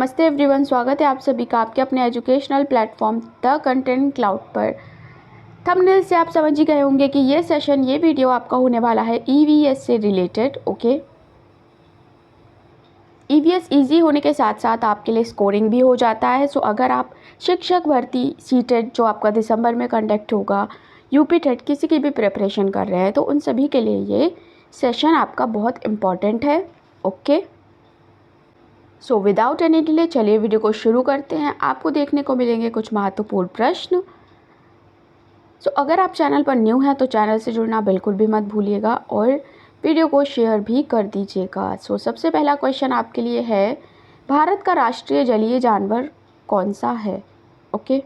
नमस्ते एवरीवन, स्वागत है आप सभी का आपके अपने educational platform the content cloud पर। थंबनेल से आप समझ ही गए होंगे कि ये वीडियो आपका होने वाला है ईवीएस से रिलेटेड। ओके, ईवीएस इजी होने के साथ साथ आपके लिए स्कोरिंग भी हो जाता है। सो अगर आप शिक्षक भर्ती सीटेट जो आपका दिसंबर में कंडक्ट होगा, यूपी टेट किसी की भी प्रिपरेशन कर रहे हैं तो उन सभी के लिए ये सेशन आपका बहुत इम्पॉर्टेंट है। Okay, so without any delay चलिए वीडियो को शुरू करते हैं। आपको देखने को मिलेंगे कुछ महत्वपूर्ण प्रश्न। सो अगर आप चैनल पर न्यू हैं तो चैनल से जुड़ना बिल्कुल भी मत भूलिएगा और वीडियो को शेयर भी कर दीजिएगा। सो सबसे पहला क्वेश्चन आपके लिए है, भारत का राष्ट्रीय जलीय जानवर कौन सा है? ओके,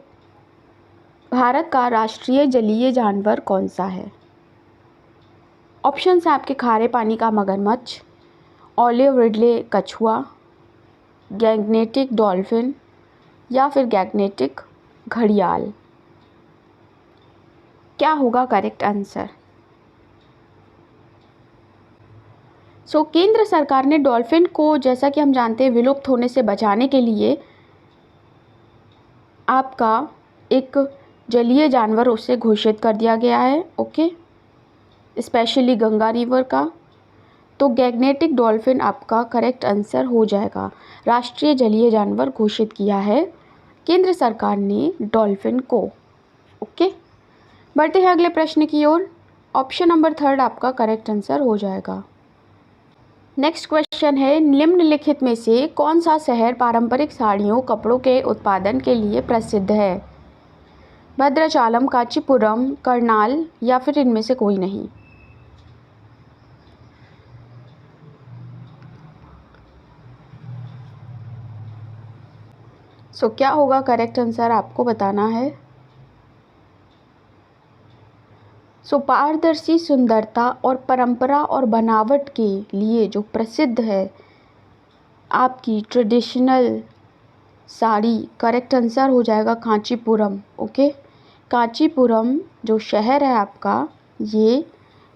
भारत का राष्ट्रीय जलीय जानवर कौन सा है? ऑप्शन है आपके खारे पानी का मगरमच्छ, ऑलिव रिडले कछुआ, गैंगनेटिक डॉल्फिन या फिर गैंगनेटिक घड़ियाल। क्या होगा करेक्ट आंसर? सो केंद्र सरकार ने डॉल्फिन को, जैसा कि हम जानते हैं, विलुप्त होने से बचाने के लिए आपका एक जलीय जानवर उसे घोषित कर दिया गया है। ओके, स्पेशली गंगा रिवर का। तो गैंगनेटिक डॉल्फिन आपका करेक्ट आंसर हो जाएगा। राष्ट्रीय जलीय जानवर घोषित किया है केंद्र सरकार ने डॉल्फिन को। ओके, बढ़ते हैं अगले प्रश्न की ओर। ऑप्शन नंबर 3 आपका करेक्ट आंसर हो जाएगा। नेक्स्ट क्वेश्चन है, निम्नलिखित में से कौन सा शहर पारंपरिक साड़ियों कपड़ों के उत्पादन के लिए प्रसिद्ध है? भद्राचलम, कांचीपुरम, करनाल या फिर इनमें से कोई नहीं। सो क्या होगा करेक्ट आंसर आपको बताना है। सो पारदर्शी सुंदरता और परंपरा और बनावट के लिए जो प्रसिद्ध है आपकी ट्रेडिशनल साड़ी, करेक्ट आंसर हो जाएगा कांचीपुरम। ओके, कांचीपुरम जो शहर है आपका, ये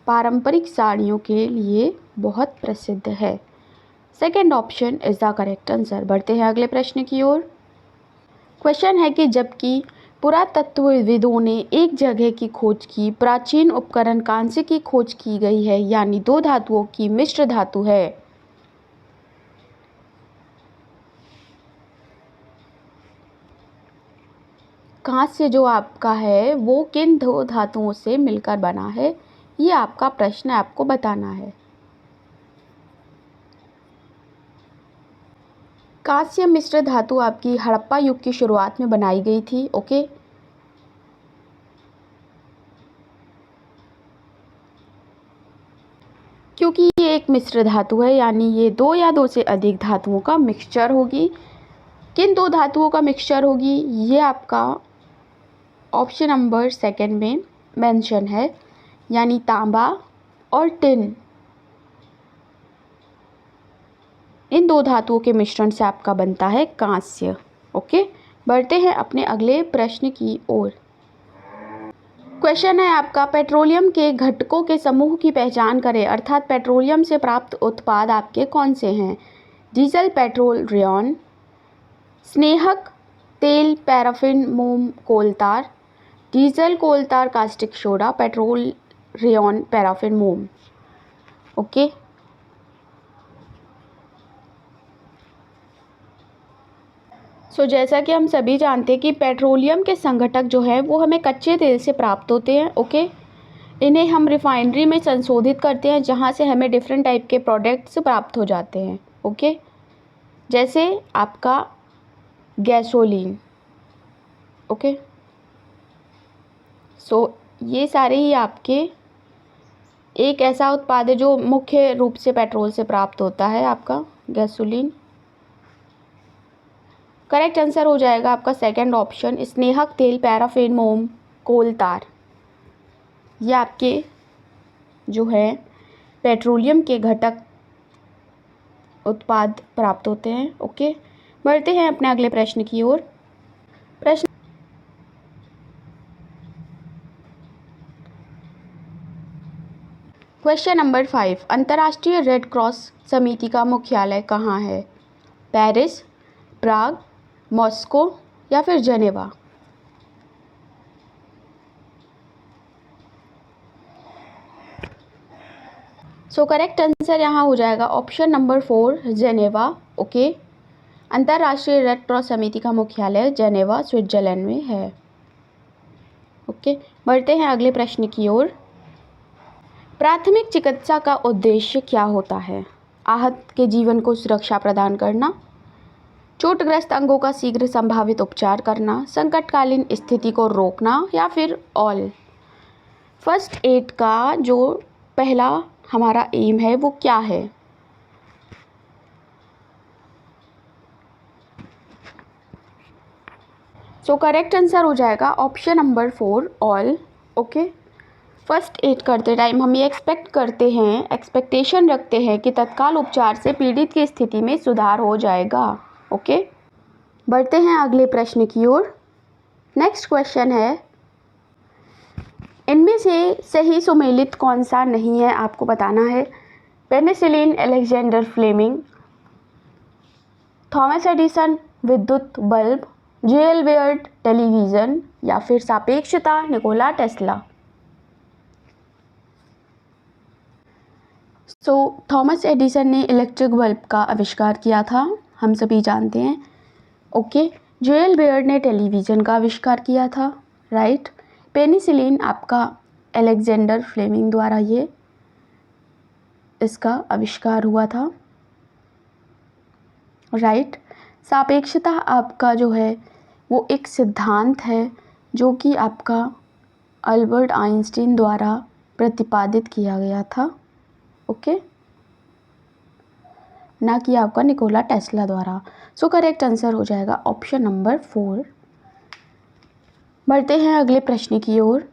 पारंपरिक साड़ियों के लिए बहुत प्रसिद्ध है। Second option is the correct answer. बढ़ते हैं अगले प्रश्न की ओर। क्वेश्चन है कि जबकि पुरातत्वविदों ने एक जगह की खोज की, प्राचीन उपकरण कांस्य की खोज की गई है, यानी दो धातुओं की मिश्र धातु है। कांस्य जो आपका है वो किन दो धातुओं से मिलकर बना है, ये आपका प्रश्न आपको बताना है। कांस्य मिश्र धातु आपकी हड़प्पा युग की शुरुआत में बनाई गई थी। ओके, क्योंकि ये एक मिश्र धातु है, यानी ये दो या दो से अधिक धातुओं का मिक्सचर होगी। किन दो धातुओं का मिक्सचर होगी, ये आपका ऑप्शन नंबर 2 में मेंशन है, यानी तांबा और टिन। इन दो धातुओं के मिश्रण से आपका बनता है कांस्य। ओके, बढ़ते हैं अपने अगले प्रश्न की ओर। क्वेश्चन है आपका, पेट्रोलियम के घटकों के समूह की पहचान करें, अर्थात पेट्रोलियम से प्राप्त उत्पाद आपके कौन से हैं? डीजल, पेट्रोल, रेयन, स्नेहक तेल, पैराफिन, मोम, कोलतार। डीजल, कोलतार, caustic soda, petrol, rayon, paraffin, मोम। ओके, सो जैसा कि हम सभी जानते हैं कि पेट्रोलियम के संघटक जो है वो हमें कच्चे तेल से प्राप्त होते हैं। ओके, इन्हें हम रिफाइनरी में संशोधित करते हैं, जहाँ से हमें डिफरेंट टाइप के प्रोडक्ट्स प्राप्त हो जाते हैं। ओके, जैसे आपका गैसोलीन। ओके, सो ये सारे ही आपके एक ऐसा उत्पाद है जो मुख्य रूप से पेट्रोल से प्राप्त होता है, आपका गैसोलीन। करेक्ट आंसर हो जाएगा आपका सेकंड ऑप्शन, स्नेहक तेल, पैराफिन, मोम, कोलतार। ये आपके जो है पेट्रोलियम के घटक उत्पाद प्राप्त होते हैं। ओके, बढ़ते हैं अपने अगले प्रश्न की ओर। प्रश्न क्वेश्चन नंबर 5, अंतर्राष्ट्रीय रेड क्रॉस समिति का मुख्यालय कहाँ है? पेरिस, प्राग, मॉस्को या फिर जेनेवा? सो करेक्ट आंसर यहाँ हो जाएगा ऑप्शन नंबर 4 जेनेवा। ओके, अंतर्राष्ट्रीय रेड क्रॉस समिति का मुख्यालय जेनेवा स्विट्जरलैंड में है। ओके, बढ़ते हैं अगले प्रश्न की ओर। प्राथमिक चिकित्सा का उद्देश्य क्या होता है? आहत के जीवन को सुरक्षा प्रदान करना, चोटग्रस्त अंगों का शीघ्र संभावित उपचार करना, संकटकालीन स्थिति को रोकना या फिर ऑल? फर्स्ट एड का जो पहला हमारा एम है वो क्या है? सो करेक्ट आंसर हो जाएगा option number 4 all. Okay, first aid करते टाइम हम ये एक्सपेक्टेशन रखते हैं कि तत्काल उपचार से पीड़ित की स्थिति में सुधार हो जाएगा। ओके, बढ़ते हैं अगले प्रश्न की ओर। नेक्स्ट क्वेश्चन है, इनमें से सही सुमेलित कौन सा नहीं है आपको बताना है। Penicillin, Alexander Fleming, Thomas Edison, विद्युत बल्ब, जेएल बेयर्ड, टेलीविज़न या फिर सापेक्षता, निकोला टेस्ला? थॉमस एडिसन ने इलेक्ट्रिक बल्ब का आविष्कार किया था, हम सभी जानते हैं। ओके, जेएल बेयर्ड ने टेलीविज़न का आविष्कार किया था, राइट। पेनिसिलिन आपका अलेक्जेंडर फ्लेमिंग द्वारा ये इसका आविष्कार हुआ था, राइट। सापेक्षता आपका जो है वो एक सिद्धांत है जो कि आपका अल्बर्ट आइंस्टीन द्वारा प्रतिपादित किया गया था। ओके, ना कि आपका निकोला टेस्ला द्वारा। सो करेक्ट आंसर हो जाएगा ऑप्शन नंबर 4। बढ़ते हैं अगले प्रश्न की ओर।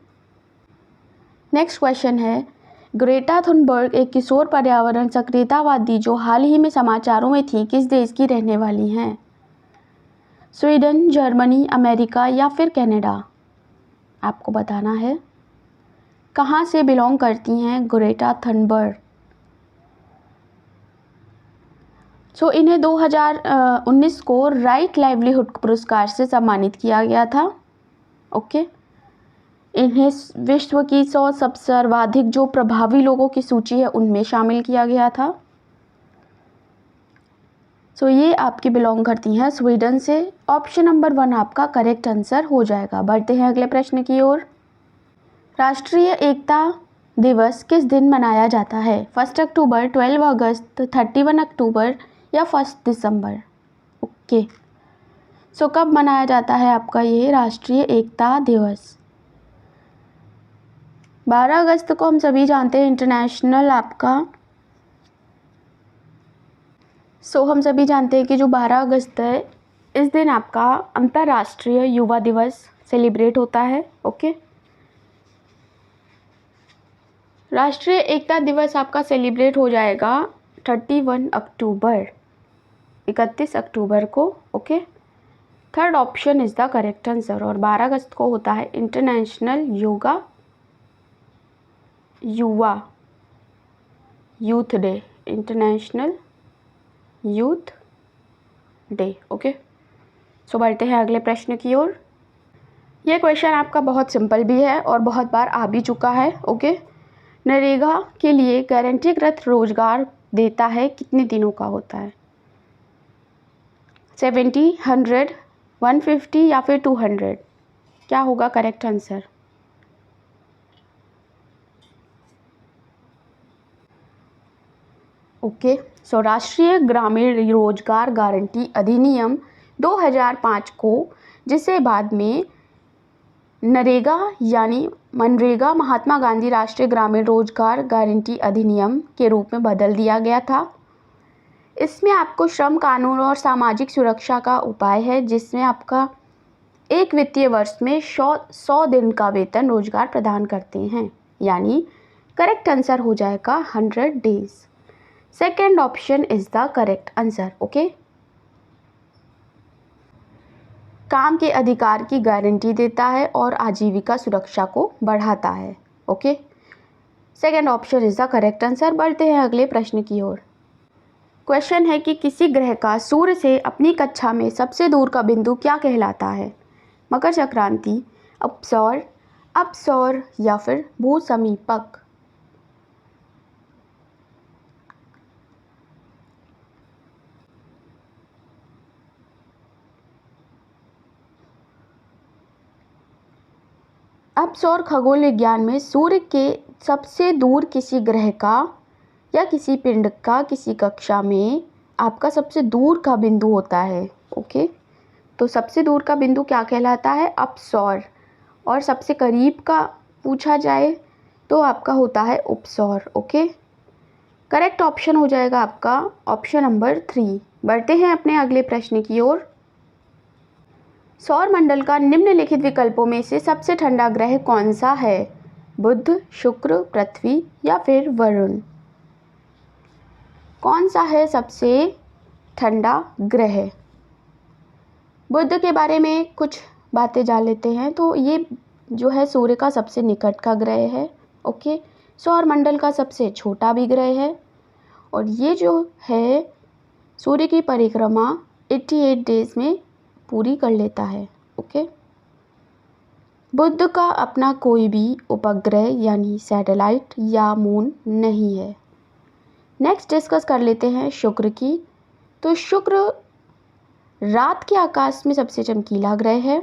नेक्स्ट क्वेश्चन है, ग्रेटा थुनबर्ग एक किशोर पर्यावरण सक्रियतावादी जो हाल ही में समाचारों में थी, किस देश की रहने वाली हैं? स्वीडन, जर्मनी, अमेरिका या फिर कनाडा? आपको बताना है कहाँ से बिलोंग करती हैं ग्रेटा थुनबर्ग। सो इन्हें 2019 को राइट लाइवलीहुड पुरस्कार से सम्मानित किया गया था। ओके, इन्हें विश्व की 100 सबसे सर्वाधिक जो प्रभावी लोगों की सूची है उनमें शामिल किया गया था। सो ये आपकी बिलोंग करती हैं स्वीडन से। ऑप्शन नंबर 1 आपका करेक्ट आंसर हो जाएगा। बढ़ते हैं अगले प्रश्न की ओर। राष्ट्रीय एकता दिवस किस दिन मनाया जाता है? 1 अक्टूबर, 12 अगस्त, 31 अक्टूबर या 1 दिसंबर? ओके, सो कब मनाया जाता है आपका ये राष्ट्रीय एकता दिवस? 12 अगस्त को हम सभी जानते हैं इंटरनेशनल आपका। हम सभी जानते हैं कि जो 12 अगस्त है इस दिन आपका अंतर्राष्ट्रीय युवा दिवस सेलिब्रेट होता है। ओके, राष्ट्रीय एकता दिवस आपका सेलिब्रेट हो जाएगा 31 अक्टूबर को। Okay, third option is the correct answer. और 12 अगस्त को होता है इंटरनेशनल युवा youth day, international youth day. Okay, so बढ़ते हैं अगले प्रश्न की ओर। ये क्वेश्चन आपका बहुत सिंपल भी है और बहुत बार आ भी चुका है। ओके, नरेगा के लिए गारंटीकृत रोजगार देता है कितने दिनों का होता है? 70, 100, 150 या फिर 200? क्या होगा करेक्ट आंसर? ओके, सो राष्ट्रीय ग्रामीण रोजगार गारंटी अधिनियम 2005 को, जिसे बाद में नरेगा यानी मनरेगा महात्मा गांधी राष्ट्रीय ग्रामीण रोजगार गारंटी अधिनियम के रूप में बदल दिया गया था। इसमें आपको श्रम कानून और सामाजिक सुरक्षा का उपाय है, जिसमें आपका एक वित्तीय वर्ष में 100 दिन का वेतन रोजगार प्रदान करते हैं, यानी करेक्ट आंसर हो जाएगा 100 days. Second option is the correct answer. Okay, काम के अधिकार की गारंटी देता है और आजीविका सुरक्षा को बढ़ाता है। Okay, second option is the correct answer. बढ़ते हैं अगले प्रश्न की ओर। क्वेश्चन है कि किसी ग्रह का सूर्य से अपनी कक्षा में सबसे दूर का बिंदु क्या कहलाता है? मकर संक्रांति, अपसौर, अपसौर या फिर भूसमीपक। अपसौर खगोल विज्ञान में सूर्य के सबसे दूर किसी ग्रह का या किसी पिंड का किसी कक्षा में आपका सबसे दूर का बिंदु होता है। ओके, तो सबसे दूर का बिंदु क्या कहलाता है? अपसौर। और सबसे करीब का पूछा जाए तो आपका होता है उपसौर। ओके, करेक्ट ऑप्शन हो जाएगा आपका ऑप्शन नंबर 3। बढ़ते हैं अपने अगले प्रश्न की ओर। सौर मंडल का निम्नलिखित विकल्पों में से सबसे ठंडा ग्रह कौन सा है? बुध, शुक्र, पृथ्वी या फिर वरुण। कौन सा है सबसे ठंडा ग्रह? बुध के बारे में कुछ बातें जान लेते हैं। तो ये जो है सूर्य का सबसे निकट का ग्रह है। ओके, सौर मंडल का सबसे छोटा भी ग्रह है और ये जो है सूर्य की परिक्रमा 88 डेज में पूरी कर लेता है। ओके, बुध का अपना कोई भी उपग्रह यानी सैटेलाइट या मून नहीं है। नेक्स्ट डिस्कस कर लेते हैं शुक्र की। तो शुक्र रात के आकाश में सबसे चमकीला ग्रह है।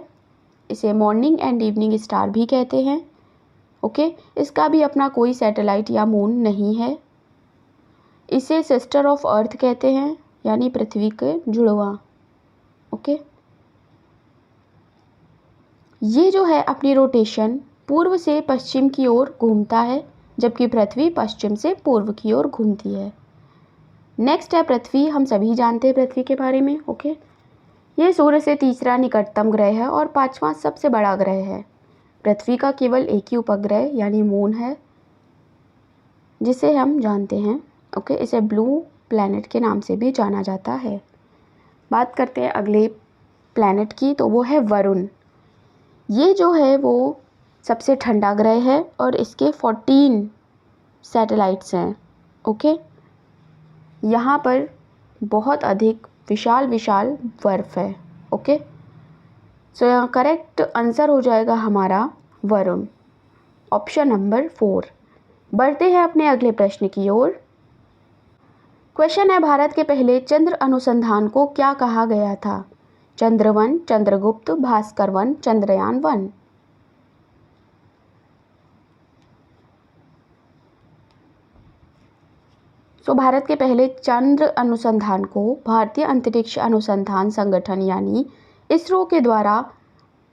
इसे मॉर्निंग एंड इवनिंग स्टार भी कहते हैं। ओके, इसका भी अपना कोई सैटेलाइट या मून नहीं है। इसे सिस्टर ऑफ अर्थ कहते हैं यानी पृथ्वी के जुड़वा। ओके, ये जो है अपनी रोटेशन पूर्व से पश्चिम की ओर घूमता है, जबकि पृथ्वी पश्चिम से पूर्व की ओर घूमती है। नेक्स्ट है पृथ्वी। हम सभी जानते हैं पृथ्वी के बारे में। ओके, ये सूर्य से तीसरा निकटतम ग्रह है और पांचवा सबसे बड़ा ग्रह है। पृथ्वी का केवल एक ही उपग्रह यानी मून है जिसे हम जानते हैं। ओके, इसे ब्लू प्लैनेट के नाम से भी जाना जाता है। बात करते हैं अगले प्लैनेट की, तो वो है वरुण। ये जो है वो सबसे ठंडा ग्रह है और इसके 14 सैटेलाइट्स हैं। ओके, यहाँ पर बहुत अधिक विशाल विशाल बर्फ है। ओके, सो यहाँ करेक्ट आंसर हो जाएगा हमारा वरुण, ऑप्शन नंबर 4। बढ़ते हैं अपने अगले प्रश्न की ओर। क्वेश्चन है, भारत के पहले चंद्र अनुसंधान को क्या कहा गया था? चंद्रवन, चंद्रगुप्त, भास्कर 1, चंद्रयान 1। भारत के पहले चंद्र अनुसंधान को भारतीय अंतरिक्ष अनुसंधान संगठन यानी इसरो के द्वारा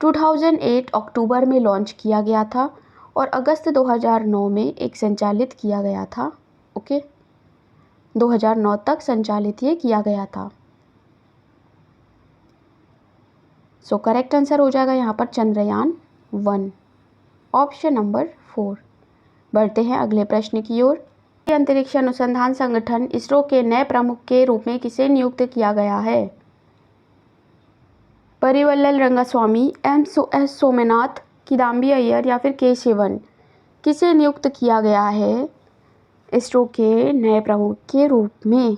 2008 अक्टूबर में लॉन्च किया गया था और अगस्त 2009 में एक संचालित किया गया था। ओके, 2009 तक संचालित ये किया गया था। करेक्ट आंसर हो जाएगा यहाँ पर चंद्रयान 1, ऑप्शन नंबर 4। बढ़ते हैं अगले प्रश्न की ओर। अंतरिक्ष अनुसंधान संगठन इसरो के नए प्रमुख के रूप में किसे नियुक्त किया गया है? परिवल्लल रंगास्वामी, एस सोमनाथ, किदाम्बी अय्यर या फिर के शिवन। किसे नियुक्त किया गया है इसरो के नए प्रमुख के रूप में?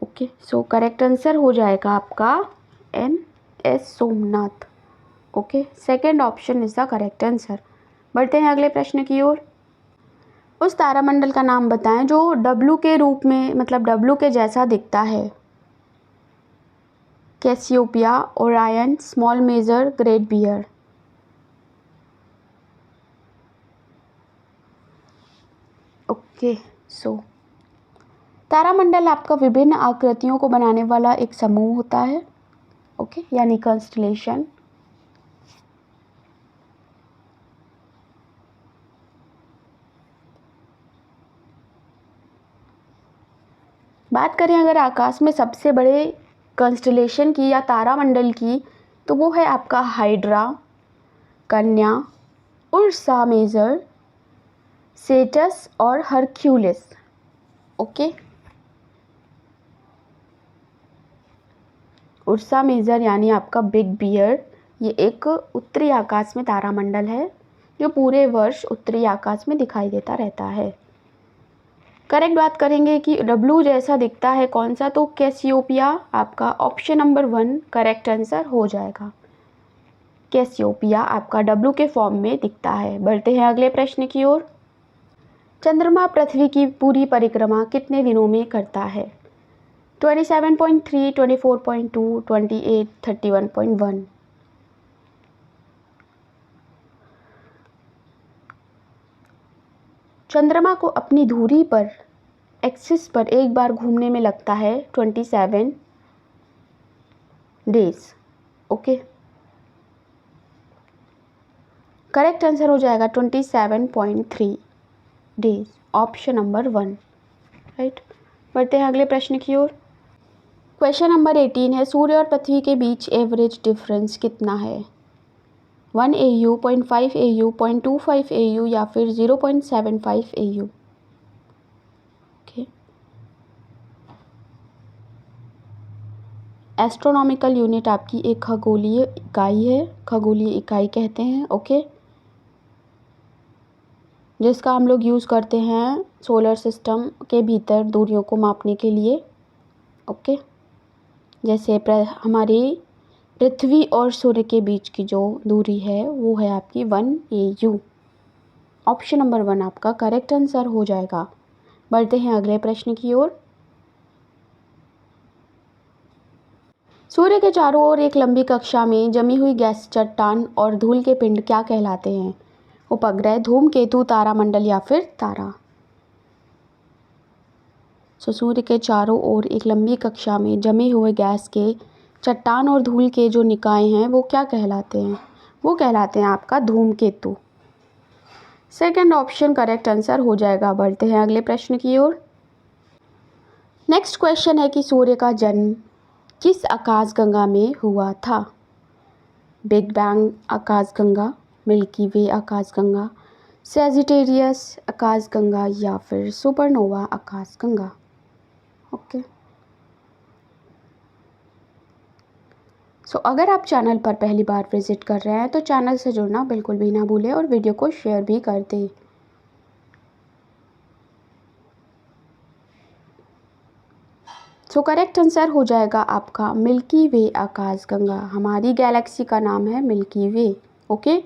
ओके, करेक्ट आंसर हो जाएगा आपका S Somnath. Okay, second option is the correct answer. बढ़ते हैं अगले प्रश्न की ओर। उस तारामंडल का नाम बताएं जो डब्लू के रूप में, मतलब डब्लू के जैसा दिखता है। Cassiopeia, Orion, small major, great bear. Okay, तारामंडल आपका विभिन्न आकृतियों को बनाने वाला एक समूह होता है। ओके, यानी कॉन्स्टलेशन। बात करें अगर आकाश में सबसे बड़े कॉन्स्टलेशन की या तारामंडल की, तो वो है आपका हाइड्रा, कन्या, उर्सा मेजर, सेटस और हरक्यूलिस। ओके, उर्सा मेजर यानी आपका बिग बियर, ये एक उत्तरी आकाश में तारामंडल है जो पूरे वर्ष उत्तरी आकाश में दिखाई देता रहता है। करेक्ट बात करेंगे कि डब्लू जैसा दिखता है कौन सा, तो कैसियोपिया आपका ऑप्शन नंबर 1 करेक्ट आंसर हो जाएगा। कैसियोपिया आपका डब्लू के फॉर्म में दिखता है। बढ़ते हैं अगले प्रश्न की ओर। चंद्रमा पृथ्वी की पूरी परिक्रमा कितने दिनों में करता है? 27.3, 24.2, 28, 31.1। चंद्रमा को अपनी धुरी पर एक्सिस पर एक बार घूमने में लगता है 27 डेज। ओके, करेक्ट आंसर हो जाएगा 27.3 डेज, ऑप्शन नंबर 1, राइट। बढ़ते हैं अगले प्रश्न की ओर। क्वेश्चन नंबर 18 है, सूर्य और पृथ्वी के बीच एवरेज डिफरेंस कितना है? 1 AU, 0.5 AU, 0.25 AU या फिर 0.75 AU। ओके, एस्ट्रोनॉमिकल यूनिट आपकी एक खगोलीय इकाई है, खगोलीय इकाई कहते हैं। ओके, जिसका हम लोग यूज़ करते हैं सोलर सिस्टम के भीतर दूरियों को मापने के लिए। ओके, जैसे हमारी पृथ्वी और सूर्य के बीच की जो दूरी है वो है आपकी 1 AU, ऑप्शन नंबर 1 आपका करेक्ट आंसर हो जाएगा। बढ़ते हैं अगले प्रश्न की ओर। सूर्य के चारों ओर एक लंबी कक्षा में जमी हुई गैस, चट्टान और धूल के पिंड क्या कहलाते हैं? उपग्रह, धूमकेतु, तारामंडल या फिर तारा। सूर्य के चारों ओर एक लंबी कक्षा में जमे हुए गैस के, चट्टान और धूल के जो निकाय हैं वो क्या कहलाते हैं? वो कहलाते हैं आपका धूमकेतु। सेकंड ऑप्शन करेक्ट आंसर हो जाएगा। बढ़ते हैं अगले प्रश्न की ओर। नेक्स्ट क्वेश्चन है कि सूर्य का जन्म किस आकाशगंगा में हुआ था? बिग बैंग आकाशगंगा, मिल्की वे आकाशगंगा, सैजिटेरियस आकाशगंगा या फिर सुपरनोवा आकाशगंगा। ओके, अगर आप चैनल पर पहली बार विजिट कर रहे हैं तो चैनल से जुड़ना बिल्कुल भी ना भूलें और वीडियो को शेयर भी कर दें। करेक्ट आंसर हो जाएगा आपका मिल्की वे आकाशगंगा। हमारी गैलेक्सी का नाम है मिल्की वे। ओके,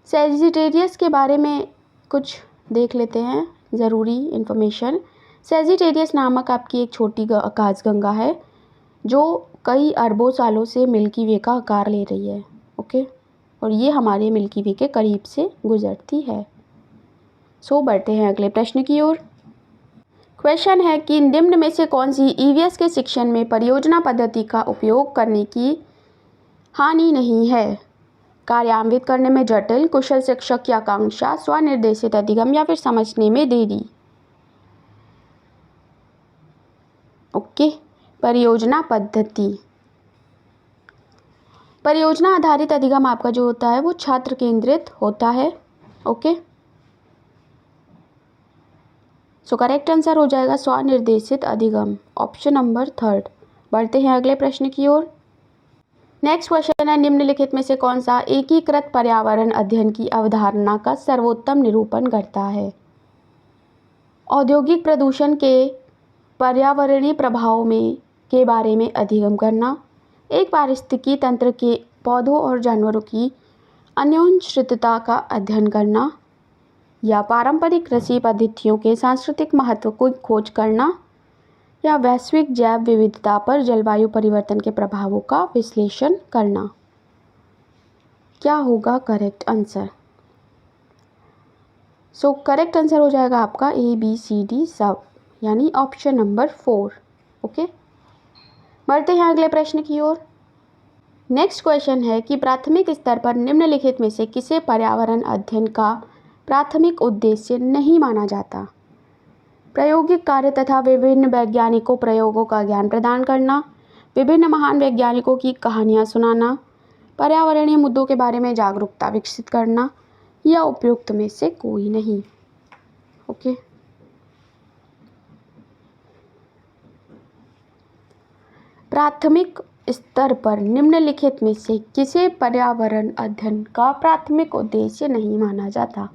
सैजिटेरियस के बारे में कुछ देख लेते हैं ज़रूरी इन्फॉर्मेशन। सैजिटेरियस नामक आपकी एक छोटी आकाशगंगा है जो कई अरबों सालों से मिल्की वे का आकार ले रही है। ओके, और ये हमारे मिल्की वे के करीब से गुजरती है। बढ़ते हैं अगले प्रश्न की ओर। क्वेश्चन है कि निम्न में से कौन सी EVS के शिक्षण में परियोजना पद्धति का उपयोग करने की हानि नहीं है? कार्यान्वित करने में जटिल, कुशल शिक्षक की आकांक्षा, स्वनिर्देशित अधिगम या फिर समझने में देरी। ओके, परियोजना पद्धति, परियोजना आधारित अधिगम आपका जो होता है वो छात्र केंद्रित होता है। ओके, करेक्ट आंसर हो जाएगा स्वनिर्देशित अधिगम, ऑप्शन नंबर 3। बढ़ते हैं अगले प्रश्न की ओर। नेक्स्ट क्वेश्चन है, निम्नलिखित में से कौन सा एकीकृत पर्यावरण अध्ययन की अवधारणा का सर्वोत्तम निरूपण करता है? औद्योगिक प्रदूषण के पर्यावरणीय प्रभावों में के बारे में अधिगम करना, एक पारिस्थितिकी तंत्र के पौधों और जानवरों की अन्योन्याश्रितता का अध्ययन करना, या पारंपरिक कृषि पद्धतियों के सांस्कृतिक महत्व को खोज करना, या वैश्विक जैव विविधता पर जलवायु परिवर्तन के प्रभावों का विश्लेषण करना। क्या होगा करेक्ट आंसर? करेक्ट आंसर हो जाएगा आपका ABCD सब, यानी ऑप्शन नंबर 4। ओके, बढ़ते हैं अगले प्रश्न की ओर। नेक्स्ट क्वेश्चन है कि प्राथमिक स्तर पर निम्नलिखित में से किसे पर्यावरण अध्ययन का प्राथमिक उद्देश्य नहीं माना जाता? प्रायोगिक कार्य तथा विभिन्न वैज्ञानिकों प्रयोगों का ज्ञान प्रदान करना, विभिन्न महान वैज्ञानिकों की कहानियाँ सुनाना, पर्यावरणीय मुद्दों के बारे में जागरूकता विकसित करना, या उपयुक्त में से कोई नहीं। ओके, प्राथमिक स्तर पर निम्नलिखित में से किसे पर्यावरण अध्ययन का प्राथमिक उद्देश्य नहीं माना जाता?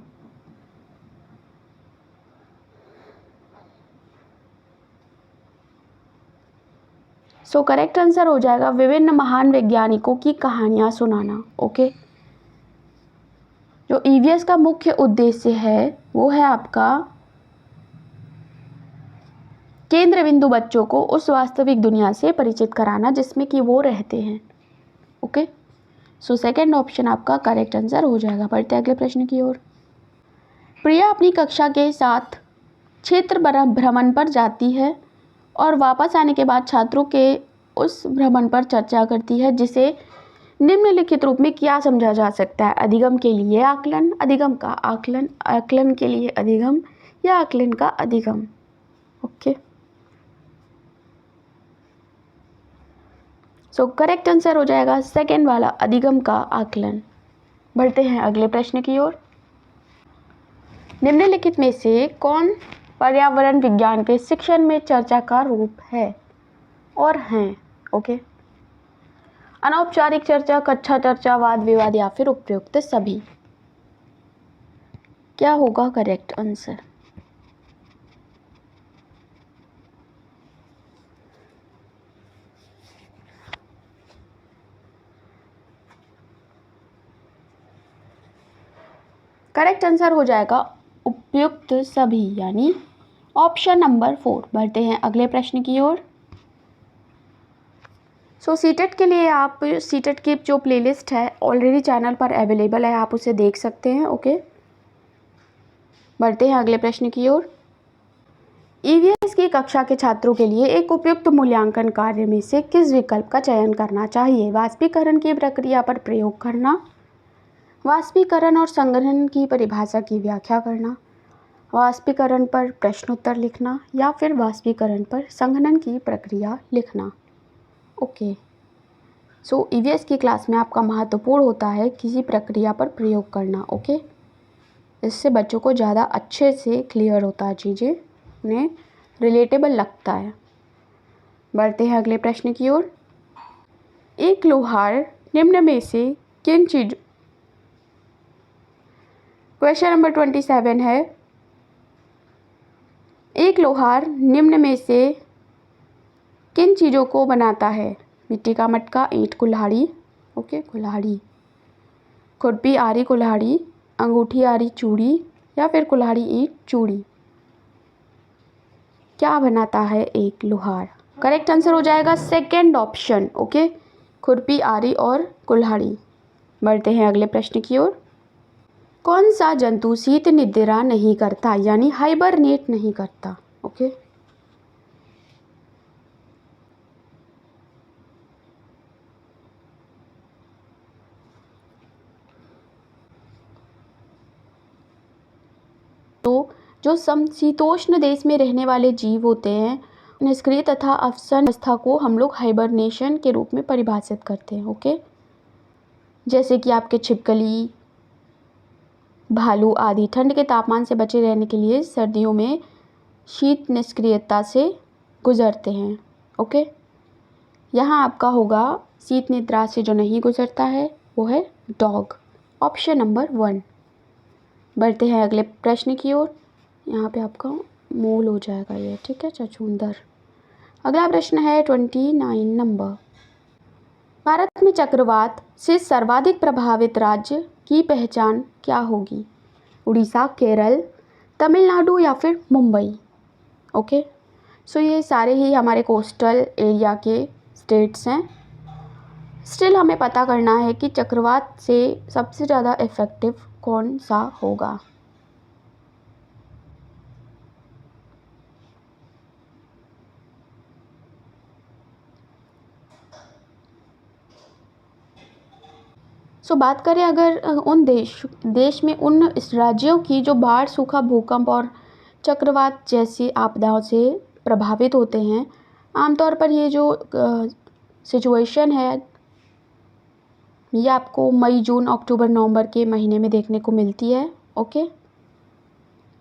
सो करेक्ट आंसर हो जाएगा विभिन्न महान वैज्ञानिकों की कहानियाँ सुनाना। ओके, जो ईवीएस का मुख्य उद्देश्य है वो है आपका केंद्र बिंदु बच्चों को उस वास्तविक दुनिया से परिचित कराना जिसमें कि वो रहते हैं। ओके, सो सेकंड ऑप्शन आपका करेक्ट आंसर हो जाएगा। बढ़ते अगले प्रश्न की ओर। प्रिया अपनी कक्षा के साथ क्षेत्र भ्रमण पर जाती है और वापस आने के बाद छात्रों के उस भ्रमण पर चर्चा करती है, जिसे निम्नलिखित रूप में क्या समझा जा सकता है? अधिगम के लिए आकलन, अधिगम का आकलन, आकलन के लिए अधिगम या आकलन का अधिगम। ओके, सो करेक्ट आंसर हो जाएगा सेकेंड वाला, अधिगम का आकलन। बढ़ते हैं अगले प्रश्न की ओर। निम्नलिखित में से कौन पर्यावरण विज्ञान के शिक्षण में चर्चा का रूप है और हैं? ओके, अनौपचारिक चर्चा, कक्षा चर्चा, वाद विवाद या फिर उपयुक्त सभी। क्या होगा करेक्ट आंसर? करेक्ट आंसर हो जाएगा उपयुक्त सभी, यानी ऑप्शन नंबर 4। बढ़ते हैं अगले प्रश्न की ओर। सो सीटेट के लिए आप सीटेट की जो प्लेलिस्ट है ऑलरेडी चैनल पर अवेलेबल है, आप उसे देख सकते हैं। ओके, बढ़ते हैं अगले प्रश्न की ओर। ईवीएस की कक्षा के छात्रों के लिए एक उपयुक्त मूल्यांकन कार्य में से किस विकल्प का चयन करना चाहिए? वाष्पीकरण की प्रक्रिया पर प्रयोग करना, वाष्पीकरण और संघनन की परिभाषा की व्याख्या करना, वाष्पीकरण पर प्रश्नोत्तर लिखना या फिर वाष्पीकरण पर संघनन की प्रक्रिया लिखना। ओके, सो ईवीएस की क्लास में आपका महत्वपूर्ण होता है किसी प्रक्रिया पर प्रयोग करना। ओके, इससे बच्चों को ज़्यादा अच्छे से क्लियर होता है, चीज़ें उन्हें रिलेटेबल लगता है। बढ़ते हैं अगले प्रश्न की ओर। एक लोहार निम्न में से किन चीज़ों, क्वेश्चन नंबर 27 है, एक लोहार निम्न में से किन चीज़ों को बनाता है? मिट्टी का मटका, ईंट, कुल्हाड़ी। ओके, कुल्हाड़ी, खुरपी, आरी, कुल्हाड़ी, अंगूठी, आरी, चूड़ी या फिर कुल्हाड़ी, ईंट, चूड़ी। क्या बनाता है एक लोहार? करेक्ट आंसर हो जाएगा सेकेंड ऑप्शन। ओके, खुरपी, आरी और कुल्हाड़ी। बढ़ते हैं अगले प्रश्न की ओर। कौन सा जंतु शीत निद्रा नहीं करता, यानी हाइबरनेट नहीं करता? ओके, तो जो समशीतोष्ण देश में रहने वाले जीव होते हैं, निष्क्रिय तथा अवसन अवस्था को हम लोग हाइबरनेशन के रूप में परिभाषित करते हैं। ओके, जैसे कि आपके छिपकली, भालू आदि ठंड के तापमान से बचे रहने के लिए सर्दियों में शीत निष्क्रियता से गुजरते हैं। ओके, यहाँ आपका होगा शीत निद्रा से जो नहीं गुजरता है वो है डॉग, ऑप्शन नंबर 1। बढ़ते हैं अगले प्रश्न की ओर। यहाँ पे आपका मूल हो जाएगा ये, ठीक है, चचूंदर। अगला प्रश्न है 29 नंबर। भारत में चक्रवात से सर्वाधिक प्रभावित राज्य की पहचान क्या होगी? उड़ीसा, केरल, तमिलनाडु या फिर मुंबई? ओके, सो ये सारे ही हमारे कोस्टल एरिया के स्टेट्स हैं। स्टिल हमें पता करना है कि चक्रवात से सबसे ज़्यादा इफ़ेक्टिव कौन सा होगा। सो बात करें अगर उन देश में उन राज्यों की जो बाढ़, सूखा, भूकंप और चक्रवात जैसी आपदाओं से प्रभावित होते हैं, आमतौर पर ये जो सिचुएशन है ये आपको मई, जून, अक्टूबर, नवंबर के महीने में देखने को मिलती है। ओके,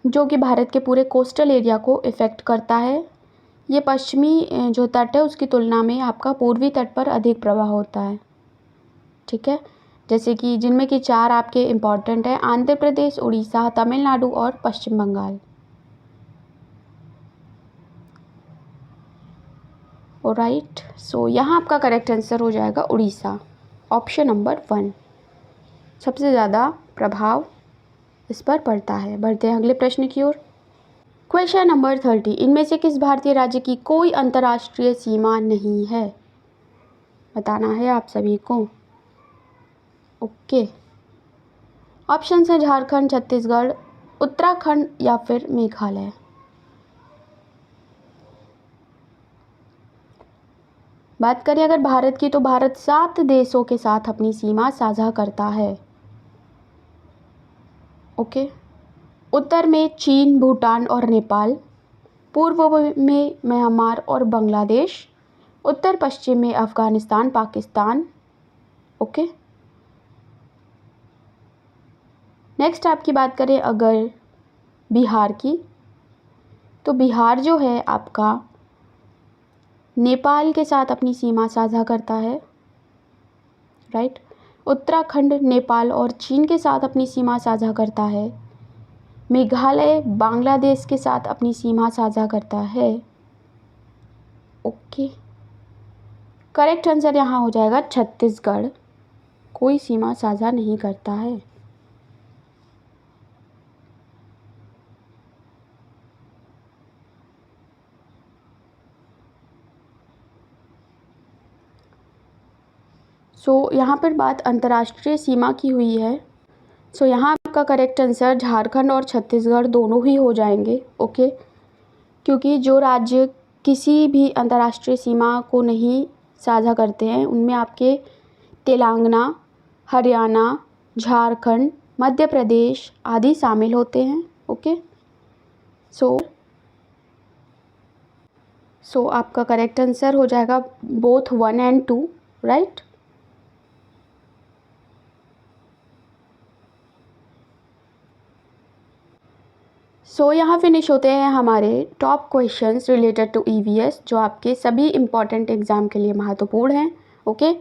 जो कि भारत के पूरे कोस्टल एरिया को इफ़ेक्ट करता है। ये पश्चिमी जो तट है उसकी तुलना में आपका पूर्वी तट पर अधिक प्रभाव होता है, ठीक है, जैसे कि जिनमें कि 4 आपके इम्पॉर्टेंट हैं: आंध्र प्रदेश, उड़ीसा, तमिलनाडु और पश्चिम बंगाल। राइट। सो यहाँ आपका करेक्ट आंसर हो जाएगा उड़ीसा, ऑप्शन नंबर 1। सबसे ज़्यादा प्रभाव इस पर पड़ता है। बढ़ते हैं अगले प्रश्न की ओर। क्वेश्चन नंबर 30, इनमें से किस भारतीय राज्य की कोई अंतर्राष्ट्रीय सीमा नहीं है? बताना है आप सभी को। ओके, ऑप्शन है झारखंड, छत्तीसगढ़, उत्तराखंड या फिर मेघालय। बात करें अगर भारत की, तो भारत 7 देशों के साथ अपनी सीमा साझा करता है। ओके, उत्तर में चीन, भूटान और नेपाल, पूर्व में म्यांमार और बांग्लादेश, उत्तर पश्चिम में अफगानिस्तान, पाकिस्तान। ओके, नेक्स्ट आपकी बात करें अगर बिहार की, तो बिहार जो है आपका नेपाल के साथ अपनी सीमा साझा करता है। राइट। उत्तराखंड नेपाल और चीन के साथ अपनी सीमा साझा करता है। मेघालय बांग्लादेश के साथ अपनी सीमा साझा करता है। ओके, करेक्ट आंसर यहाँ हो जाएगा छत्तीसगढ़, कोई सीमा साझा नहीं करता है। यहाँ पर बात अंतर्राष्ट्रीय सीमा की हुई है। यहाँ आपका करेक्ट आंसर झारखंड और छत्तीसगढ़ दोनों ही हो जाएंगे। ओके, क्योंकि जो राज्य किसी भी अंतर्राष्ट्रीय सीमा को नहीं साझा करते हैं उनमें आपके तेलंगाना, हरियाणा, झारखंड, मध्य प्रदेश आदि शामिल होते हैं। ओके, सो आपका करेक्ट आंसर हो जाएगा बोथ 1 और 2, राइट। यहाँ फिनिश होते हैं हमारे top questions related to EVS, जो आपके सभी इम्पॉर्टेंट एग्ज़ाम के लिए महत्वपूर्ण हैं। ओके,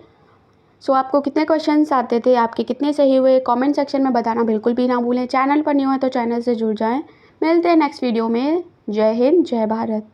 आपको कितने क्वेश्चंस आते थे, आपके कितने सही हुए, कमेंट सेक्शन में बताना बिल्कुल भी ना भूलें। चैनल पर न्यू है तो चैनल से जुड़ जाएं। मिलते हैं नेक्स्ट वीडियो में। जय हिंद, जय भारत।